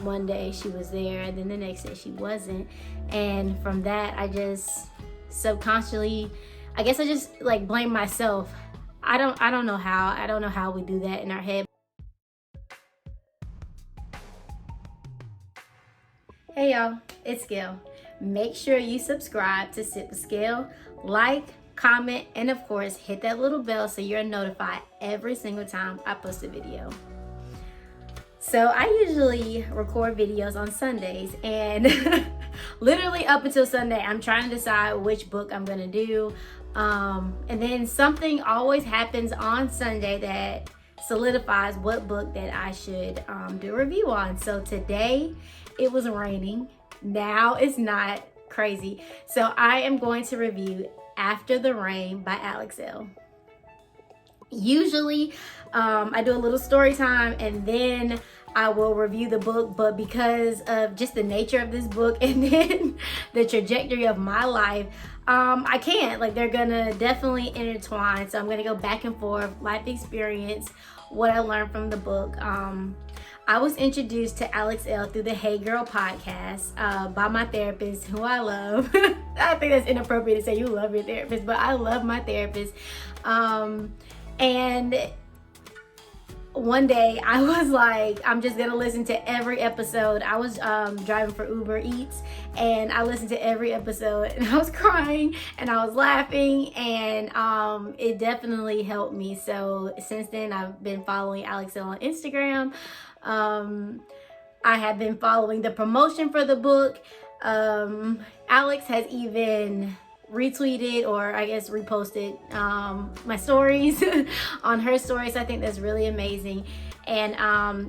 One day she was there, and then the next day she wasn't. And from that, I just subconsciously, I guess I just like blame myself. I don't know how we do that in our head. Hey y'all, it's Gail. Make sure you subscribe to Sit with Scale, like, comment, and of course hit that little bell so you're notified every single time I post a video. So I usually record videos on Sundays, and literally up until Sunday I'm trying to decide which book I'm gonna do, and then something always happens on Sunday that solidifies what book that I should do a review on. So today it was raining. Now it's not. Crazy. So I am going to review After the Rain by AlexElle. Usually I do a little story time and then I will review the book, but because of just the nature of this book and then the trajectory of my life, I can't. Like, they're gonna definitely intertwine. So I'm gonna go back and forth, life experience, what I learned from the book. I was introduced to AlexElle through the Hey Girl podcast by my therapist, who I love. I think that's inappropriate to say you love your therapist, but I love my therapist. And one day I was like, I'm just gonna listen to every episode. I was driving for Uber Eats, and I listened to every episode, and I was crying and I was laughing, and it definitely helped me. So since then I've been following AlexElle on Instagram. I have been following the promotion for the book. Alex has even retweeted, or I guess reposted, my stories on her stories. I think that's really amazing. And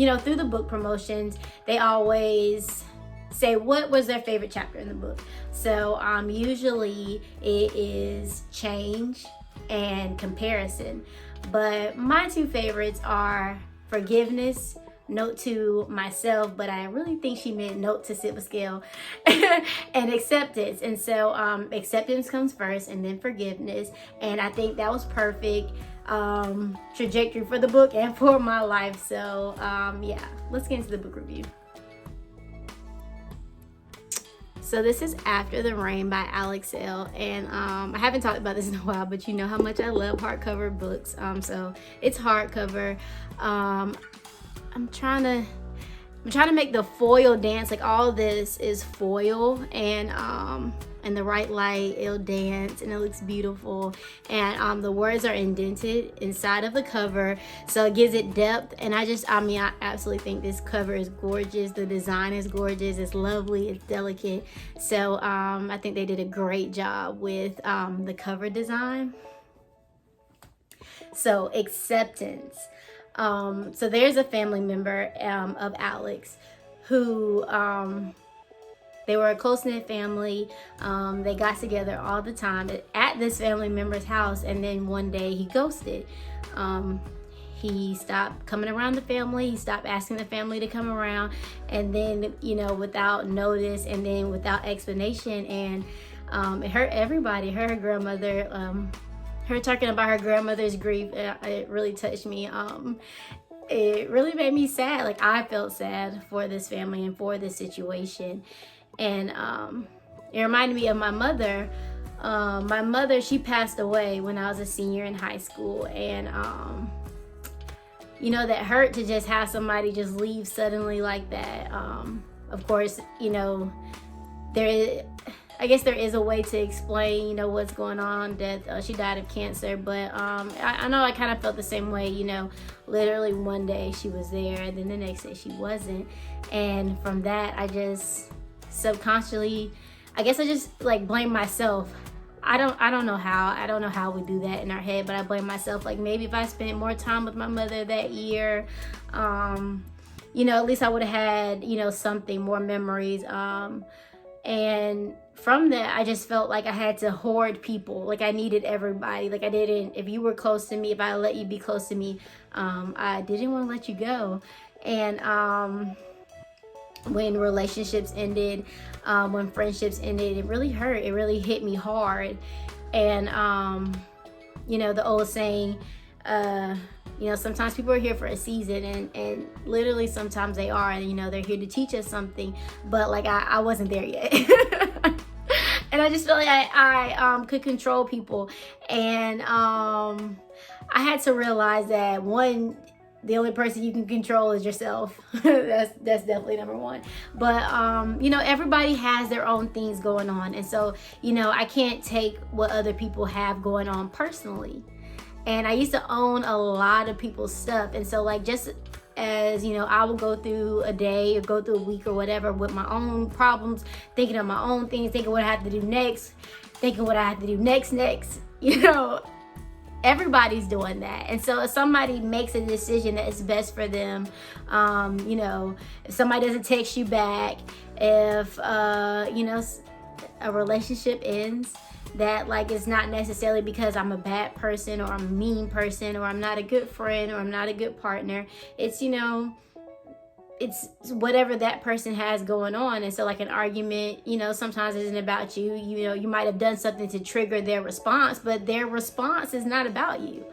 you know, through the book promotions, they always say what was their favorite chapter in the book. So usually it is change and comparison, but my two favorites are forgiveness, note to myself, but I really think she meant note to Sit with Scale, and acceptance. And so acceptance comes first and then forgiveness, and I think that was perfect trajectory for the book and for my life. So yeah, let's get into the book review. So this is After the Rain by AlexElle, and I haven't talked about this in a while, but you know how much I love hardcover books. So it's hardcover. I'm trying to make the foil dance. Like, all this is foil, and in the right light it'll dance and it looks beautiful. And the words are indented inside of the cover, so it gives it depth. And I absolutely think this cover is gorgeous. The design is gorgeous. It's lovely. It's delicate. So I think they did a great job with the cover design. So acceptance. So there's a family member of Alex who they were a close-knit family. They got together all the time at this family member's house, and then one day he ghosted. He stopped coming around the family. He stopped asking the family to come around, and then, you know, without notice and then without explanation. And it hurt everybody. Her grandmother, her talking about her grandmother's grief, it really touched me. It really made me sad. Like, I felt sad for this family and for this situation. And it reminded me of my mother. My mother, she passed away when I was a senior in high school. And you know, that hurt to just have somebody just leave suddenly like that. Of course, you know, I guess there is a way to explain, you know, what's going on, that she died of cancer. But I know I kind of felt the same way, you know. Literally one day she was there, and then the next day she wasn't. And from that, I just subconsciously, I guess I just like blame myself. I don't know how we do that in our head, but I blame myself. Like, maybe if I spent more time with my mother that year, you know, at least I would have had, you know, something, more memories. And from that, I just felt like I had to hoard people. Like, I needed everybody. Like, I didn't, if you were close to me, if I let you be close to me, I didn't want to let you go. And when relationships ended, when friendships ended, it really hurt. It really hit me hard. And you know, the old saying, you You know, sometimes people are here for a season, and literally sometimes they are, and you know, they're here to teach us something, but like I wasn't there yet. And I just feel like I could control people, and I had to realize that one, the only person you can control is yourself. that's definitely number one. But you know, everybody has their own things going on, and so you know, I can't take what other people have going on personally. And I used to own a lot of people's stuff, and so like, just as you know, I will go through a day or go through a week or whatever with my own problems, thinking of my own things, thinking what I have to do next, thinking what I have to do next, you know. Everybody's doing that. And so if somebody makes a decision that is best for them, you know, if somebody doesn't text you back, if you know, a relationship ends, that like, it's not necessarily because I'm a bad person or I'm a mean person or I'm not a good friend or I'm not a good partner. It's, you know, it's whatever that person has going on. And so like, an argument, you know, sometimes isn't about you. You know, you might have done something to trigger their response, but their response is not about you.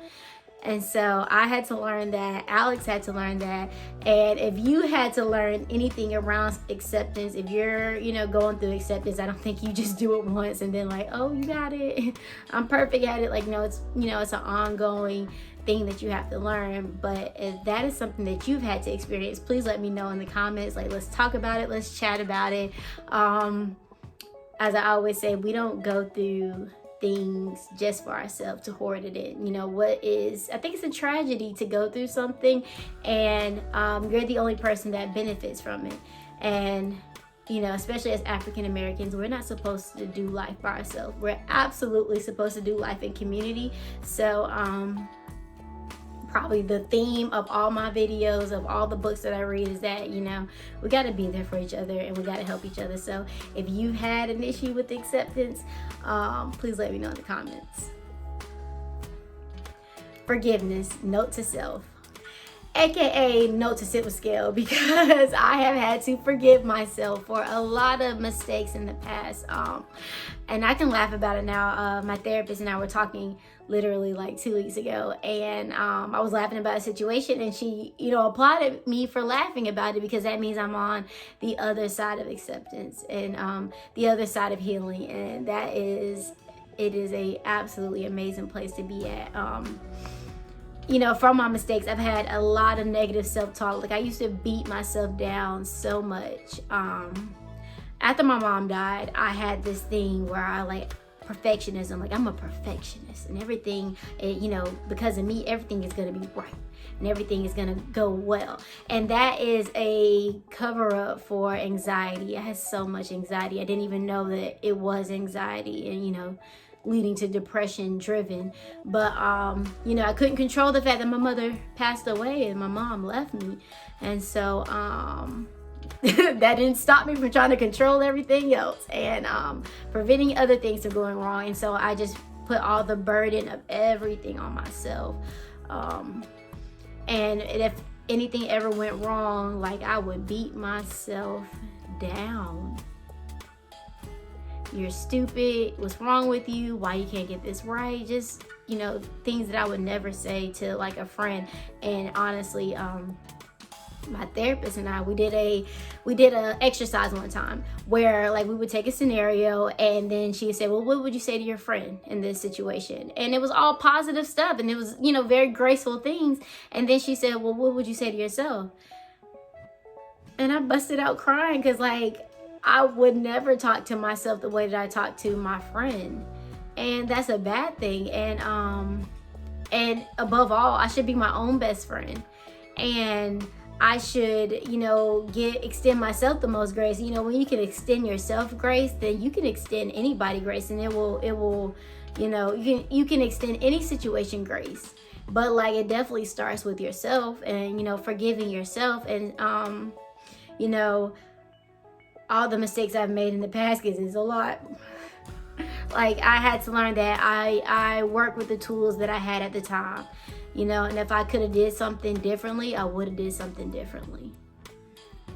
And so I had to learn that. Alex had to learn that. And if you had to learn anything around acceptance, if you're, you know, going through acceptance, I don't think you just do it once and then like, oh, you got it, I'm perfect at it. Like, no, it's, you know, it's an ongoing thing that you have to learn. But if that is something that you've had to experience, please let me know in the comments. Like, let's talk about it, let's chat about it. As I always say, we don't go through things just for ourselves to hoard it in. You know, I think it's a tragedy to go through something and you're the only person that benefits from it. And you know, especially as African Americans, we're not supposed to do life by ourselves. We're absolutely supposed to do life in community. So probably the theme of all my videos, of all the books that I read, is that, you know, we got to be there for each other and we got to help each other. So if you had an issue with acceptance, please let me know in the comments. Forgiveness, note to self, aka note to sit with scale, because I have had to forgive myself for a lot of mistakes in the past. And I can laugh about it now. My therapist and I were talking literally like 2 weeks ago, and I was laughing about a situation, and she, you know, applauded me for laughing about it, because that means I'm on the other side of acceptance and the other side of healing, and it is a absolutely amazing place to be at. You know, from my mistakes, I've had a lot of negative self-talk. Like, I used to beat myself down so much. After my mom died, I had this thing where I like perfectionism. Like, I'm a perfectionist, and everything, you know, because of me, everything is going to be right and everything is going to go well. And that is a cover up for anxiety. I had so much anxiety. I didn't even know that it was anxiety, and, you know, leading to depression driven. But you know, I couldn't control the fact that my mother passed away and my mom left me. And so that didn't stop me from trying to control everything else and preventing other things from going wrong. And so I just put all the burden of everything on myself. And if anything ever went wrong, like, I would beat myself down. You're stupid. What's wrong with you? Why you can't get this right? Just, you know, things that I would never say to like a friend. And honestly, my therapist and I, we did a exercise one time where like we would take a scenario, and then she said, well, what would you say to your friend in this situation? And it was all positive stuff, and it was, you know, very graceful things. And then she said, well, what would you say to yourself? And I busted out crying, because like, I would never talk to myself the way that I talk to my friend, and that's a bad thing. And above all, I should be my own best friend, and I should, you know, extend myself the most grace. You know, when you can extend yourself grace, then you can extend anybody grace, and it will, you know, you can extend any situation grace. But like, it definitely starts with yourself, and, you know, forgiving yourself, and you know, all the mistakes I've made in the past, because it's a lot. Like, I had to learn that I work with the tools that I had at the time, you know, and if I could have did something differently, I would have did something differently.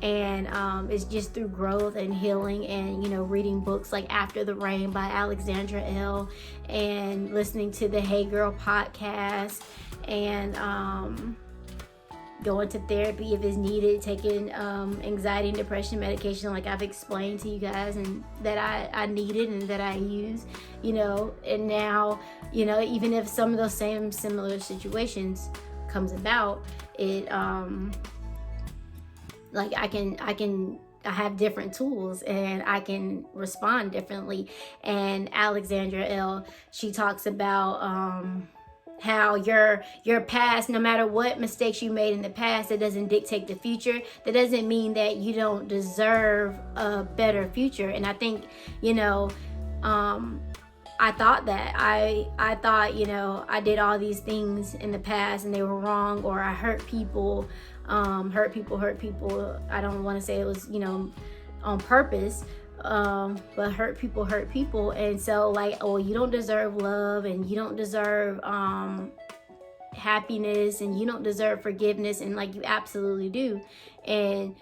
And it's just through growth and healing, and reading books like After the Rain by AlexElle, and listening to the Hey Girl podcast, and going to therapy if it's needed, taking anxiety and depression medication like I've explained to you guys, and that I needed and that I use, and now, even if some of those same similar situations comes about, it like I have different tools and I can respond differently. And AlexElle, she talks about how your past, no matter what mistakes you made in the past, it doesn't dictate the future. That doesn't mean that you don't deserve a better future. And I think, I thought that I thought, I did all these things in the past and they were wrong, or I hurt people. Hurt people. I don't want to say it was, on purpose, but hurt people. And so, like, oh, you don't deserve love, and you don't deserve happiness, and you don't deserve forgiveness, and like, you absolutely do. And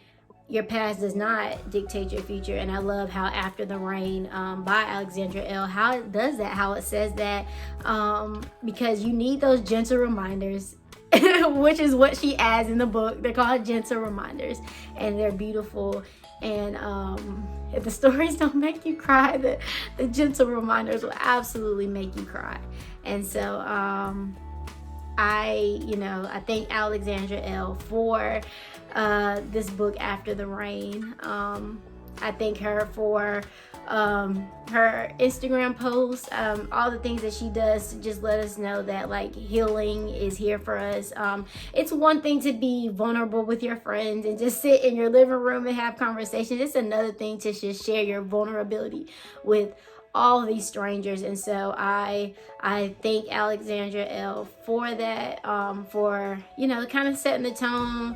your past does not dictate your future. And I love how After the Rain by AlexElle, how it does that, how it says that, because you need those gentle reminders, which is what she adds in the book. They're called gentle reminders, and they're beautiful. And if the stories don't make you cry, the gentle reminders will absolutely make you cry. And so I thank AlexElle for this book, After the Rain. I thank her for her Instagram posts, all the things that she does to just let us know that, like, healing is here for us. It's one thing to be vulnerable with your friends and just sit in your living room and have conversations. It's another thing to just share your vulnerability with all these strangers. And so I thank AlexElle for that, for kind of setting the tone,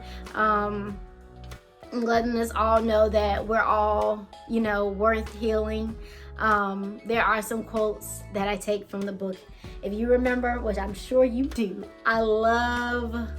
letting us all know that we're all worth healing. There are some quotes that I take from the book. If you remember, which I'm sure you do, I love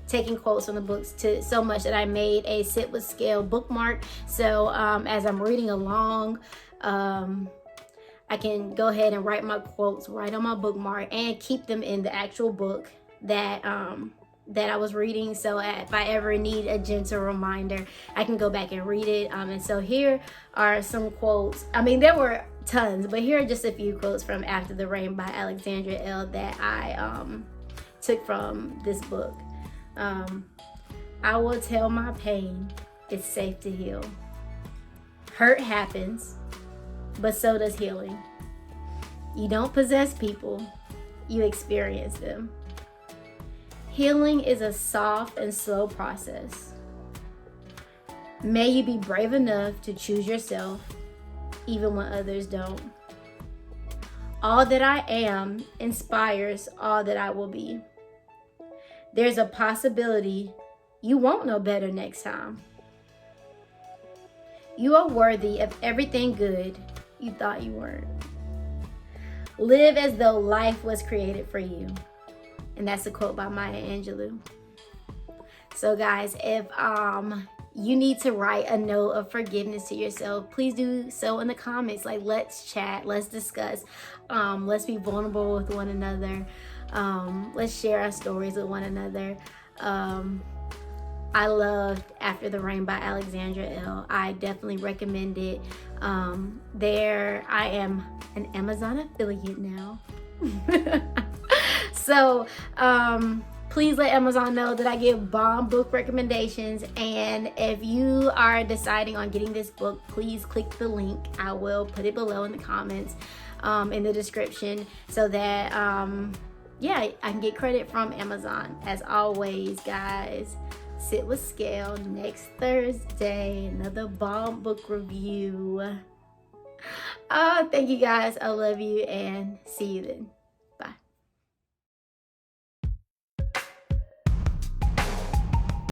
taking quotes from the books so much that I made a Sit with Scale bookmark. So as I'm reading along, I can go ahead and write my quotes right on my bookmark and keep them in the actual book that I was reading. So if I ever need a gentle reminder, I can go back and read it. And so here are some quotes. I mean, there were tons, but here are just a few quotes from After the Rain by AlexElle that I took from this book. I will tell my pain it's safe to heal. Hurt happens, but so does healing. You don't possess people, you experience them. Healing is a soft and slow process. May you be brave enough to choose yourself, even when others don't. All that I am inspires all that I will be. There's a possibility you won't know better next time. You are worthy of everything good you thought you weren't. Live as though life was created for you. And that's a quote by Maya Angelou. So guys, if you need to write a note of forgiveness to yourself, please do so in the comments. Like, let's chat, let's discuss, let's be vulnerable with one another. Let's share our stories with one another. I loved After the Rain by AlexElle. I definitely recommend it. I am an Amazon affiliate now. So please let Amazon know that I give bomb book recommendations. And if you are deciding on getting this book, please click the link. I will put it below in the comments, in the description, so that I can get credit from Amazon. As always, guys, Sit with Scale next Thursday, another bomb book review. Thank you guys. I love you, and see you then.